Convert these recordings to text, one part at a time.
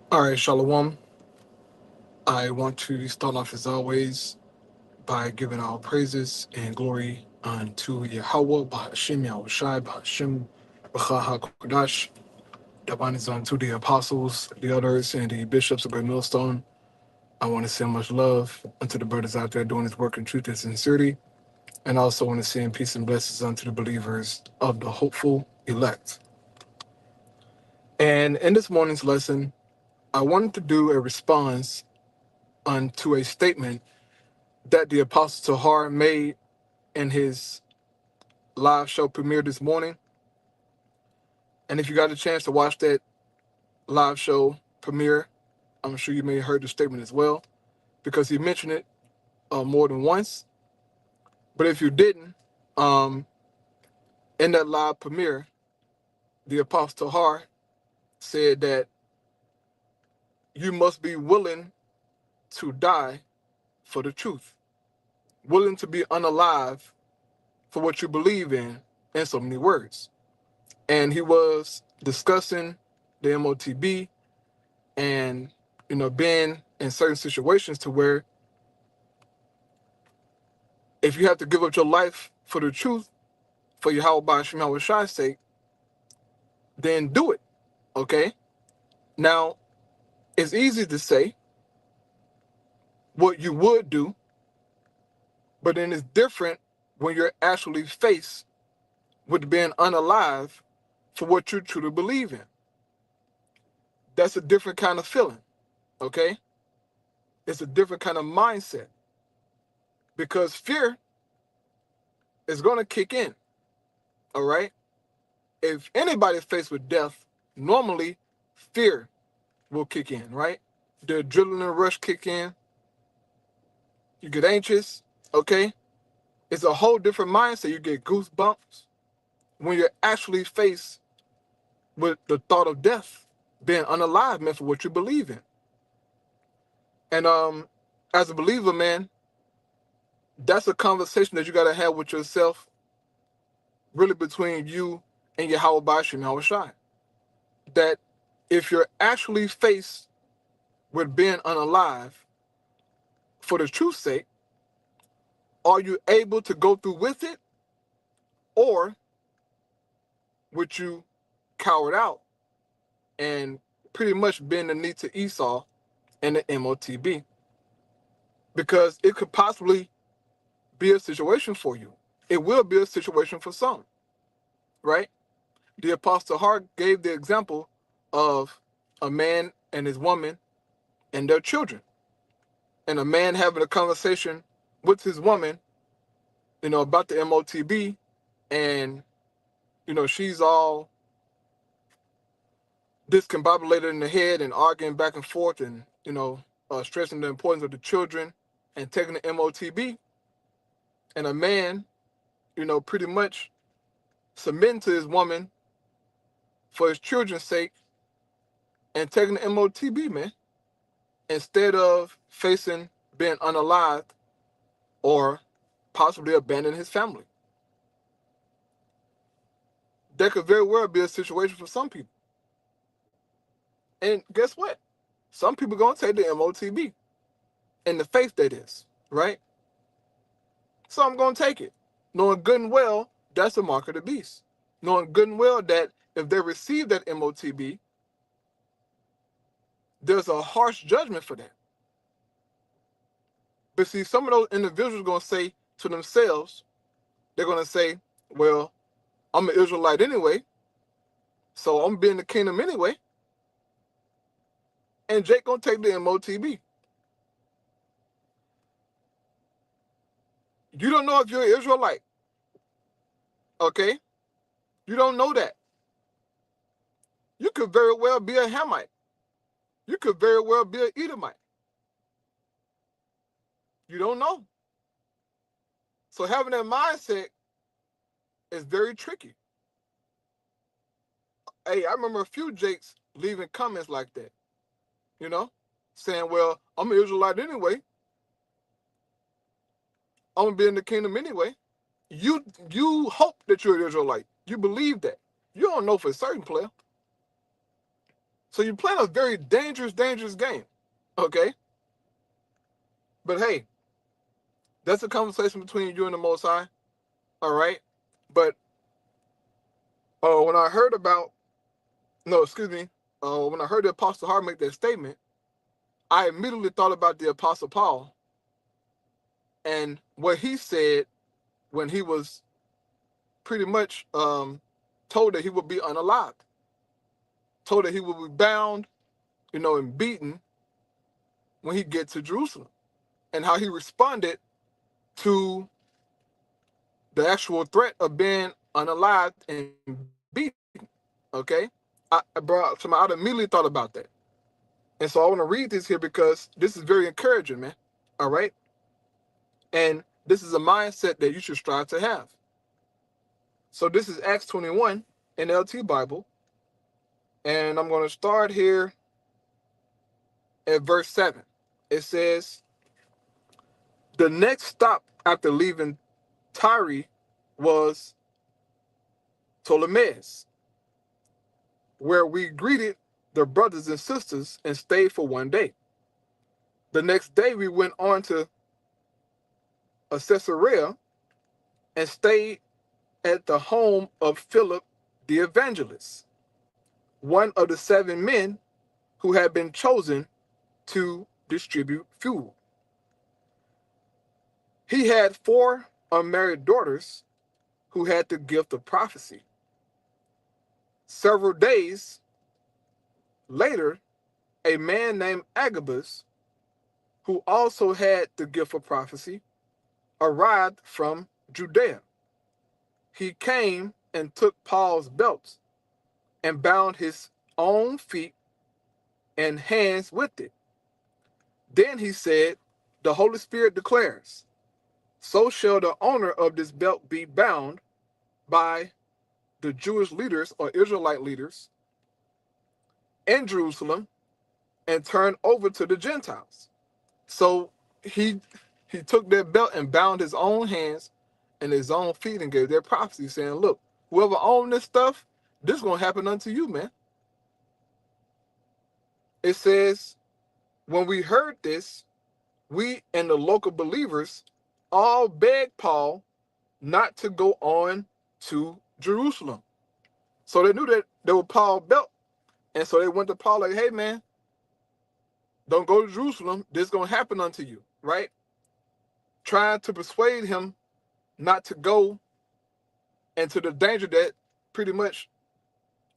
All right, Shalom. I want to start off as always by giving all praises and glory unto Yahweh, Bahashim Yahushai, Bahashim Bacha HaKodash. Divine is unto the apostles, the elders, and the bishops of Great Millstone. I want to send much love unto the brothers out there doing this work in truth and sincerity, and also want to send peace and blessings unto the believers of the hopeful elect. And in this morning's lesson, I wanted to do a response unto a statement that the Apostle Tahar made in his live show premiere this morning. And if you got a chance to watch that live show premiere, I'm sure you may have heard the statement as well, because he mentioned it more than once. But if you didn't, um, in that live premiere, the Apostle Tahar said that you must be willing to die for the truth, willing to be unalive for what you believe in so many words. And he was discussing the MOTB and, being in certain situations to where if you have to give up your life for the truth, for Yahweh Ba'ashim Yahweh Shai's sake, then do it, okay? Now, it's easy to say what you would do, but then it's different when you're actually faced with being unalive for what you truly believe in. That's a different kind of feeling, okay? It's a different kind of mindset because fear is going to kick in, all right? If anybody's faced with death, normally fear will kick in, right? The adrenaline rush kick in. You get anxious, okay? It's a whole different mindset. You get goosebumps when you're actually faced with the thought of death, being unalive, man, for what you believe in. And as a believer, man, that's a conversation that you got to have with yourself, really between you and Yahweh Bashim Yahweh Shai. That if you're actually faced with being unalive for the truth's sake, are you able to go through with it, or would you cower out and pretty much bend the knee to Esau and the MOTB? Because it could possibly be a situation for you. It will be a situation for some, right? The Apostle Hart gave the example of a man and his woman and their children, and a man having a conversation with his woman, about the MOTB, and she's all discombobulated in the head and arguing back and forth and stressing the importance of the children and taking the MOTB, and a man pretty much submitting to his woman for his children's sake and taking the MOTB, man, instead of facing being unalived or possibly abandoning his family. That could very well be a situation for some people. And guess what? Some people going to take the MOTB in the faith, that is, right? So I'm going to take it, knowing good and well that's the mark of the beast. Knowing good and well that if they receive that MOTB, there's a harsh judgment for that. But see, some of those individuals are going to say to themselves, they're going to say, well, I'm an Israelite anyway, so I'm being the kingdom anyway, and Jake going to take the MOTB. You don't know if you're an Israelite, okay? You don't know that. You could very well be a Hamite. You could very well be an Edomite. You don't know. So having that mindset is very tricky. Hey, I remember a few Jakes leaving comments like that, saying, well, I'm an Israelite anyway. I'm going to be in the kingdom anyway. You hope that you're an Israelite. You believe that. You don't know for certain, player. So you're playing a very dangerous game. Okay? But hey, that's a conversation between you and the Most High. All right? But when I heard about, no, excuse me, when I heard the Apostle Hart make that statement, I immediately thought about the Apostle Paul and what he said when he was pretty much told that he would be unalived, told that he would be bound, and beaten when he gets to Jerusalem, and how he responded to the actual threat of being unalived and beaten. Okay, I immediately thought about that, and so I want to read this here because this is very encouraging, man. All right, and this is a mindset that you should strive to have. So this is Acts 21 in LT Bible, and I'm going to start here at verse 7. It says, the next stop after leaving Tyre was Ptolemais, where we greeted the brothers and sisters and stayed for one day. The next day we went on to Caesarea and stayed at the home of Philip the evangelist, one of the 7 men who had been chosen to distribute fuel. He had 4 unmarried daughters who had the gift of prophecy. Several days later, a man named Agabus, who also had the gift of prophecy, arrived from Judea. He came and took Paul's belts and bound his own feet and hands with it. Then he said, the Holy Spirit declares, so shall the owner of this belt be bound by the Jewish leaders or Israelite leaders in Jerusalem and turned over to the Gentiles. So he took their belt and bound his own hands and his own feet and gave their prophecy, saying, look, whoever owns this stuff, this is going to happen unto you, man. It says, when we heard this, we and the local believers all begged Paul not to go on to Jerusalem. So they knew that they were Paul's belt. And so they went to Paul like, hey, man, don't go to Jerusalem. This is going to happen unto you, right? Trying to persuade him not to go into the danger that pretty much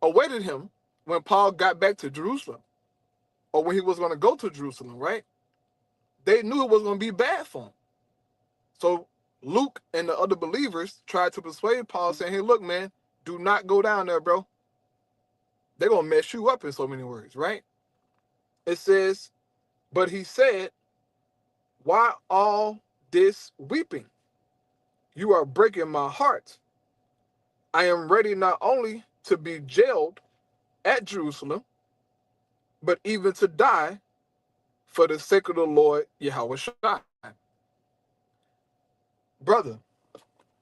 awaited him when Paul got back to Jerusalem, or when he was going to go to Jerusalem, right? They knew it was going to be bad for him. So Luke and the other believers tried to persuade Paul, saying, hey, look, man, do not go down there, bro. They're going to mess you up, in so many words, right? It says, but he said, why all this weeping? You are breaking my heart. I am ready not only to be jailed at Jerusalem, but even to die for the sake of the Lord Yahweh Shai. Brother,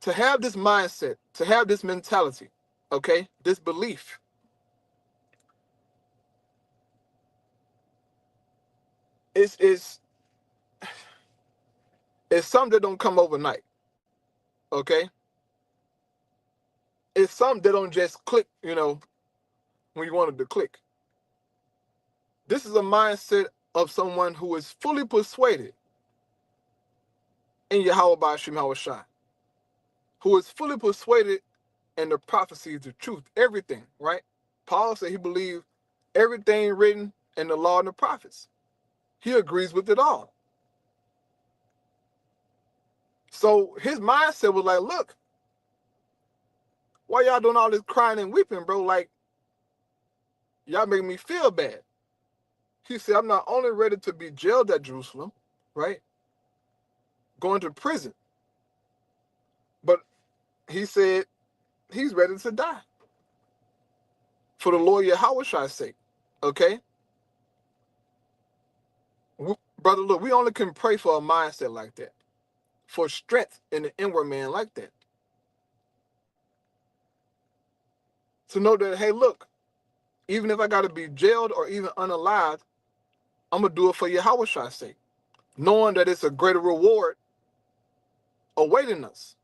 to have this mindset, to have this mentality, okay, this belief, it's something that don't come overnight, okay? It's something that don't just click, when you wanted to click. This is a mindset of someone who is fully persuaded in Yahweh Ba'ashim Hawashai, who is fully persuaded in the prophecies, the truth, everything, right? Paul said he believed everything written in the law and the prophets. He agrees with it all. So his mindset was like, look, why y'all doing all this crying and weeping, bro? Like, y'all making me feel bad. He said, I'm not only ready to be jailed at Jerusalem, right? Going to prison. But he said he's ready to die for the Lord Yahweh's sake. Okay? Brother, look, we only can pray for a mindset like that, for strength in the inward man like that. To know that, hey, look, Even if I got to be jailed or even unalived, I'm going to do it for Yahweh's sake, knowing that it's a greater reward awaiting us.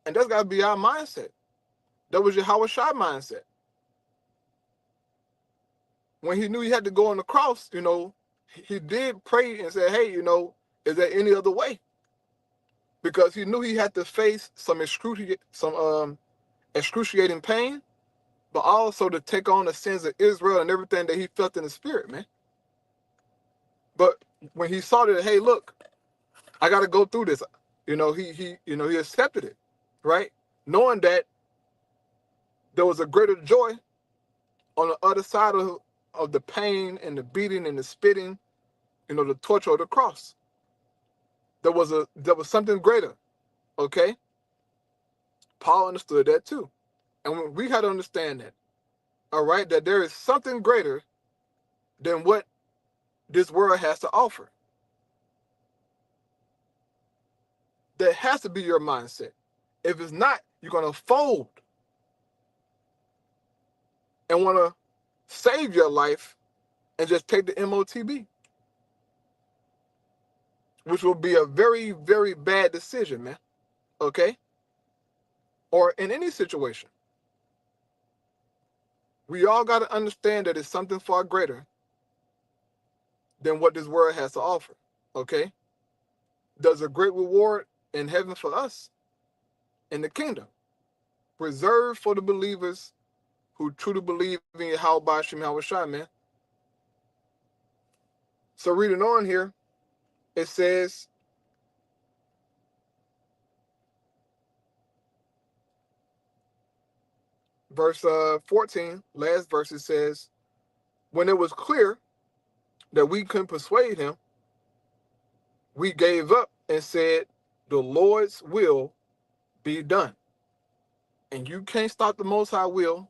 And that's got to be our mindset. That was Yahweh's mindset. When he knew he had to go on the cross, he did pray and say, hey, is there any other way? Because he knew he had to face some excruciating pain, but also to take on the sins of Israel and everything that he felt in the spirit, man. But when he saw that, hey, look, I got to go through this, he accepted it, right? Knowing that there was a greater joy on the other side of the pain and the beating and the spitting, the torture of the cross. There was something greater, okay? Paul understood that too. And we had to understand that, all right, that there is something greater than what this world has to offer. That has to be your mindset. If it's not, you're going to fold and want to save your life and just take the MOTB, which will be a very, very bad decision, man, okay? Or in any situation. We all got to understand that it's something far greater than what this world has to offer, okay? There's a great reward in heaven for us in the kingdom, reserved for the believers who truly believe in Yahweh Shem Yahushua, man. So reading on here, it says, verse 14, last verse, it says, when it was clear that we couldn't persuade him, we gave up and said, the Lord's will be done. And you can't stop the Most High will.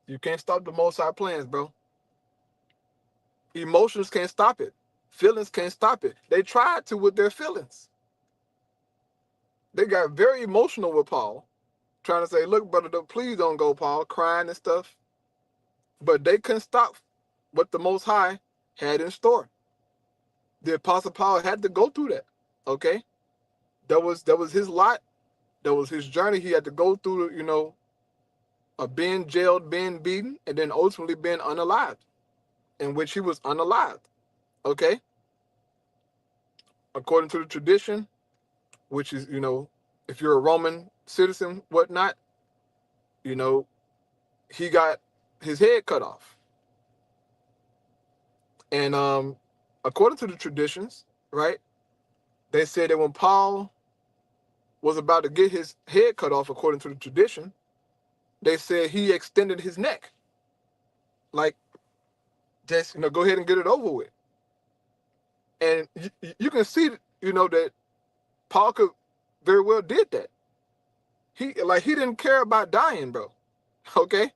You can't stop the Most High plans, bro. Emotions can't stop it. Feelings can't stop it. They tried to with their feelings. They got very emotional with Paul, trying to say, look, brother, please don't go, Paul, crying and stuff. But they couldn't stop what the Most High had in store. The Apostle Paul had to go through that, okay? That was his lot. That was his journey. He had to go through, of being jailed, being beaten, and then ultimately being unalived, in which he was unalived, okay? According to the tradition, which is, if you're a Roman citizen, whatnot, he got his head cut off. And according to the traditions, right, they said that when Paul was about to get his head cut off, according to the tradition, they said he extended his neck. Like, just, go ahead and get it over with. And you can see, that Paul could very well did that. He didn't care about dying, bro. Okay?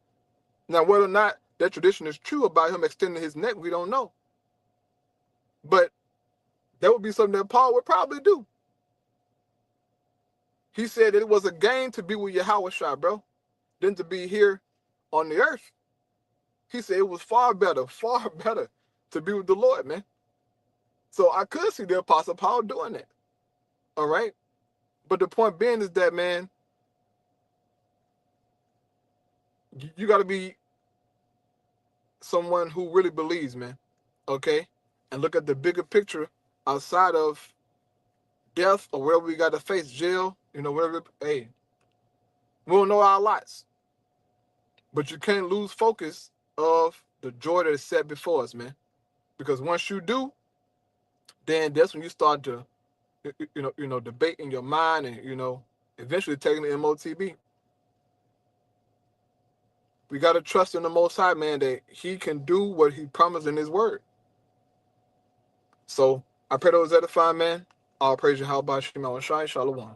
Now, whether or not that tradition is true about him extending his neck, we don't know. But that would be something that Paul would probably do. He said that it was a gain to be with Yahweh, bro, than to be here on the earth. He said it was far better to be with the Lord, man. So I could see the Apostle Paul doing that. All right? But the point being is that, man, you got to be someone who really believes, man. Okay? And look at the bigger picture outside of death or wherever we got to face, jail, whatever. Hey, we don't know our lots. But you can't lose focus of the joy that is set before us, man. Because once you do, then that's when you start to, debate in your mind and, eventually taking the MOTB. We got to trust in the Most High, man, that he can do what he promised in his word. So I pray those edify, man. All praise Yahweh Shem Yahushua. Shalom.